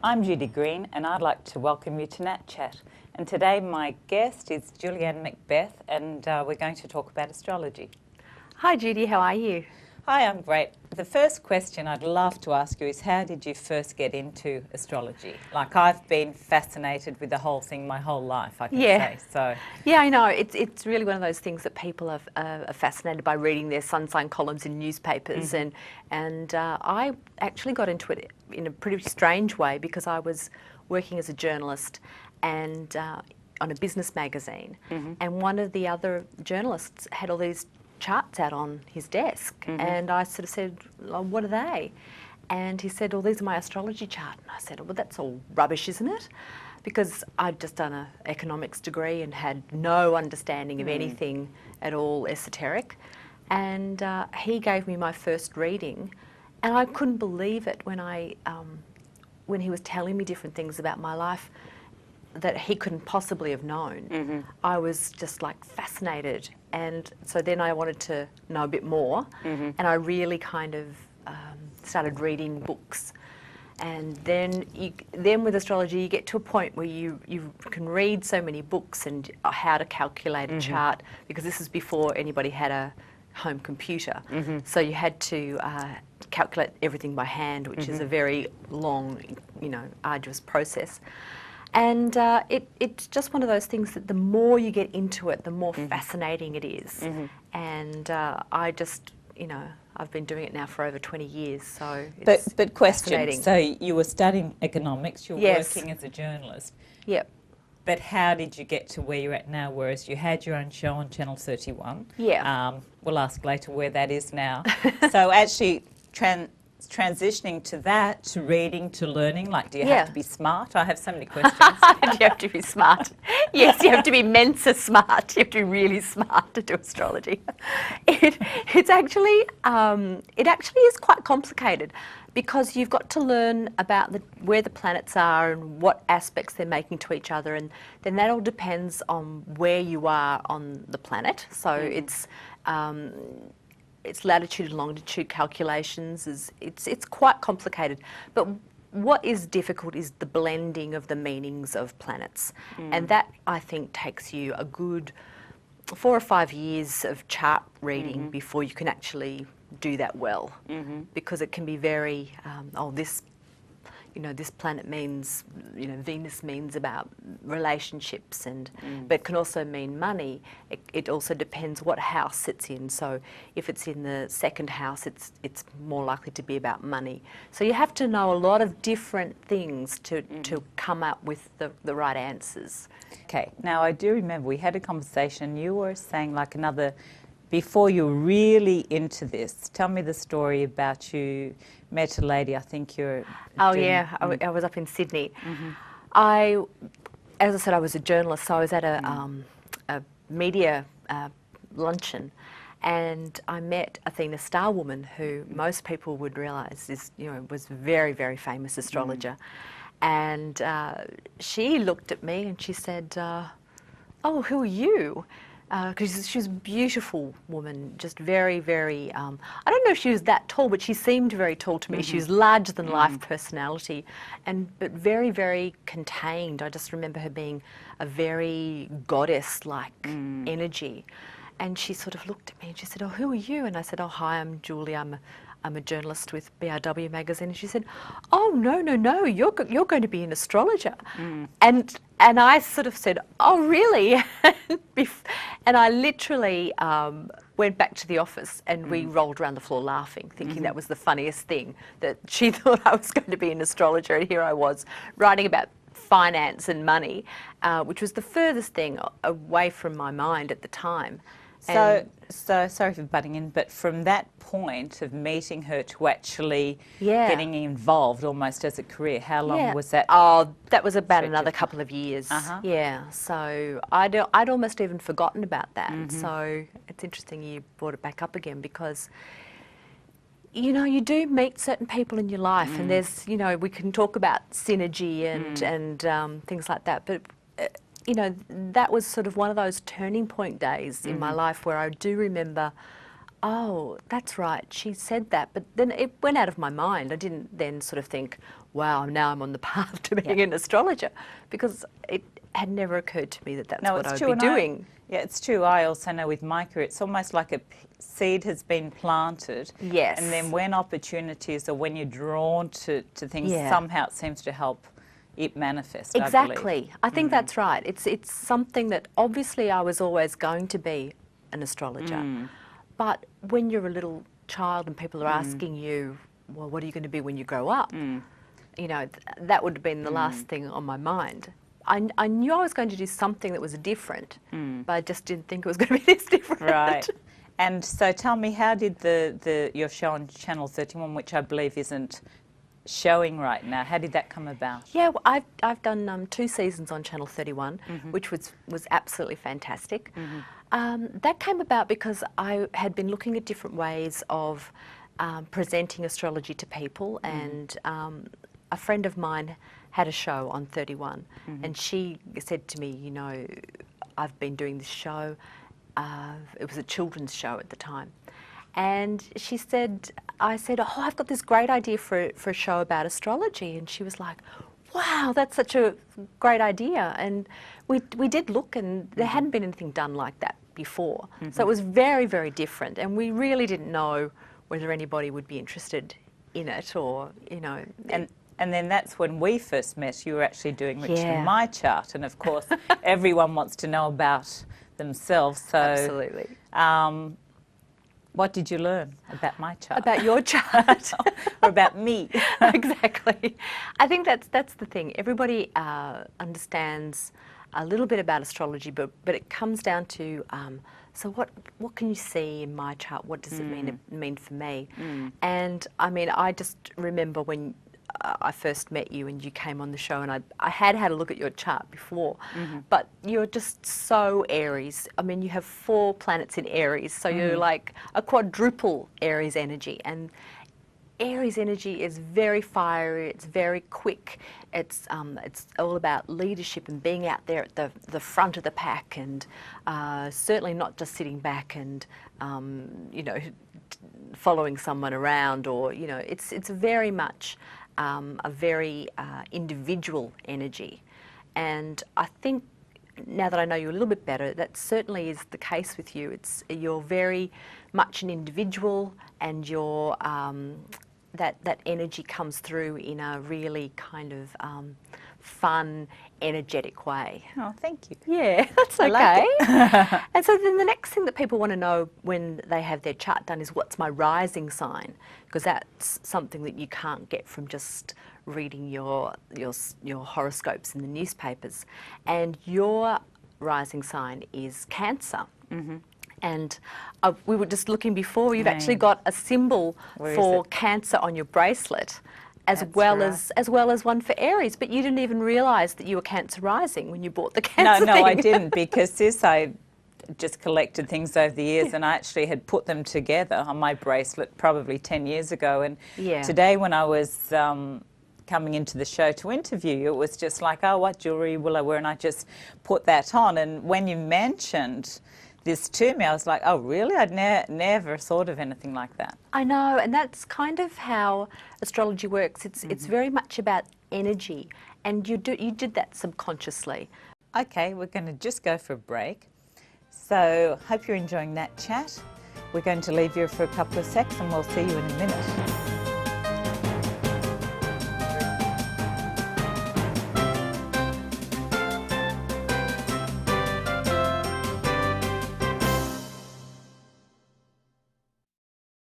I'm Judy Green and I'd like to welcome you to NATCHAT. And today my guest is Julie McBeth and we're going to talk about astrology. Hi Judy, how are you? Hi, I'm great. The first question I'd love to ask you is how did you first get into astrology? Like I've been fascinated with the whole thing my whole life, I can say. So. Yeah, I know. It's really one of those things that people are fascinated by reading their sun sign columns in newspapers, and I actually got into it in a pretty strange way because I was working as a journalist and on a business magazine, and one of the other journalists had all these charts out on his desk, and I sort of said, oh, what are they? And he said, oh, these are my astrology chart. And I said, oh, well, that's all rubbish, isn't it? Because I'd just done an economics degree and had no understanding of anything at all esoteric. And he gave me my first reading, and I couldn't believe it when he was telling me different things about my life that he couldn't possibly have known. I was just like fascinated, and so then I wanted to know a bit more, and I really kind of started reading books. And then with astrology you get to a point where you can read so many books and how to calculate a chart, because this is before anybody had a home computer, so you had to calculate everything by hand, which is a very long, arduous process. And it's just one of those things that the more you get into it, the more fascinating it is. And I just, I've been doing it now for over 20 years, so it's But question, so you were studying economics, you were working as a journalist. Yep. But how did you get to where you're at now, whereas you had your own show on Channel 31? Yeah. We'll ask later where that is now. So actually transitioning to that, to reading, to learning, like do you have to be smart? I have so many questions. Do you have to be smart? Yes, you have to be Mensa smart. You have to be really smart to do astrology. It actually is quite complicated, because you've got to learn about where the planets are and what aspects they're making to each other, and then that all depends on where you are on the planet. So it's latitude and longitude calculations. It's quite complicated, but what is difficult is the blending of the meanings of planets, and that I think takes you a good 4 or 5 years of chart reading before you can actually do that well, because it can be very this planet means, Venus means about relationships, but it can also mean money. It also depends what house it's in. So if it's in the second house, it's more likely to be about money. So you have to know a lot of different things to come up with the right answers. Okay, now I do remember we had a conversation, you were saying before you were really into this, tell me the story about you met a lady, I think you're... Oh yeah, I was up in Sydney. As I said, I was a journalist, so I was at a media luncheon, and I met Athena Starwoman, who most people would realise is, was a very, very famous astrologer. And she looked at me and she said, oh, who are you? Because she was a beautiful woman, just very, very, I don't know if she was that tall, but she seemed very tall to me. She was larger than life personality, but very, very contained. I just remember her being a very goddess-like energy. And she sort of looked at me and she said, oh, who are you? And I said, oh, hi, I'm Julie. I'm a journalist with BRW magazine. And she said, oh, no, you're going to be an astrologer. And I sort of said, oh, really? And I literally went back to the office and we rolled around the floor laughing, thinking that was the funniest thing, that she thought I was going to be an astrologer, and here I was writing about finance and money, which was the furthest thing away from my mind at the time. So sorry for butting in, but from that point of meeting her to actually getting involved almost as a career, how long was that? Oh, that was about another couple of years. Yeah, so I'd almost even forgotten about that. So it's interesting you brought it back up again, because you do meet certain people in your life, and there's, we can talk about synergy and things like that, but that was sort of one of those turning point days in my life where I do remember oh, that's right, she said that, but then it went out of my mind. I didn't then sort of think, wow, now I'm on the path to being an astrologer, because it had never occurred to me that that's what I would be doing. Yeah, it's true. I also know with my career, it's almost like a seed has been planted. Yes. And then when opportunities or when you're drawn to things, somehow it seems to help it manifest. Exactly. I think that's right. It's something that obviously I was always going to be an astrologer. But when you're a little child and people are asking you, well, what are you going to be when you grow up? You know, that would have been the last thing on my mind. I knew I was going to do something that was different, but I just didn't think it was going to be this different. Right. And so tell me, how did your show on Channel 31, which I believe isn't showing right now, how did that come about? Yeah, well, I've done 2 seasons on Channel 31, which was absolutely fantastic. That came about because I had been looking at different ways of presenting astrology to people, and a friend of mine had a show on 31, and she said to me, you know, I've been doing this show. It was a children's show at the time. And she said, I said, oh, I've got this great idea for a show about astrology. And she was like, wow, that's such a great idea. And we did look, and there hadn't been anything done like that before. So it was very, very different. And we really didn't know whether anybody would be interested in it, or, you know. And then that's when we first met. You were actually doing Richard and My Chart. And of course, everyone wants to know about themselves. So, absolutely. What did you learn about my chart? About your chart. Or about me. Exactly. I think that's the thing. Everybody understands a little bit about astrology, but it comes down to, so what can you see in my chart? What does it mean for me? And I mean, I just remember when I first met you and you came on the show, and I had a look at your chart before, but you're just so Aries. I mean, you have 4 planets in Aries, so you're like a quadruple Aries energy, and Aries energy is very fiery, it's very quick, it's all about leadership and being out there at the front of the pack, and certainly not just sitting back and, you know, following someone around, or, you know, it's very much a very individual energy. And I think now that I know you a little bit better, that certainly is the case with you. You're very much an individual, and you're, that energy comes through in a really kind of fun, energetic way. Oh, thank you. Yeah, that's okay. I like it. And so then the next thing that people want to know when they have their chart done is, what's my rising sign? Because that's something that you can't get from just reading your horoscopes in the newspapers. And your rising sign is Cancer. And we were just looking before, you've actually got a symbol for Cancer on your bracelet, as well as one for Aries, but you didn't even realise that you were Cancer rising when you bought the Cancer No, thing. I didn't, because I just collected things over the years, and I actually had put them together on my bracelet probably 10 years ago. And today, when I was coming into the show to interview you, it was just like, oh, what jewellery will I wear? And I just put that on. And when you mentioned this to me, I was like, oh, really? I'd never thought of anything like that. I know, and that's kind of how astrology works. It's very much about energy, and you did that subconsciously. Okay, we're going to just go for a break. So, hope you're enjoying NATCHAT. We're going to leave you for a couple of secs, and we'll see you in a minute.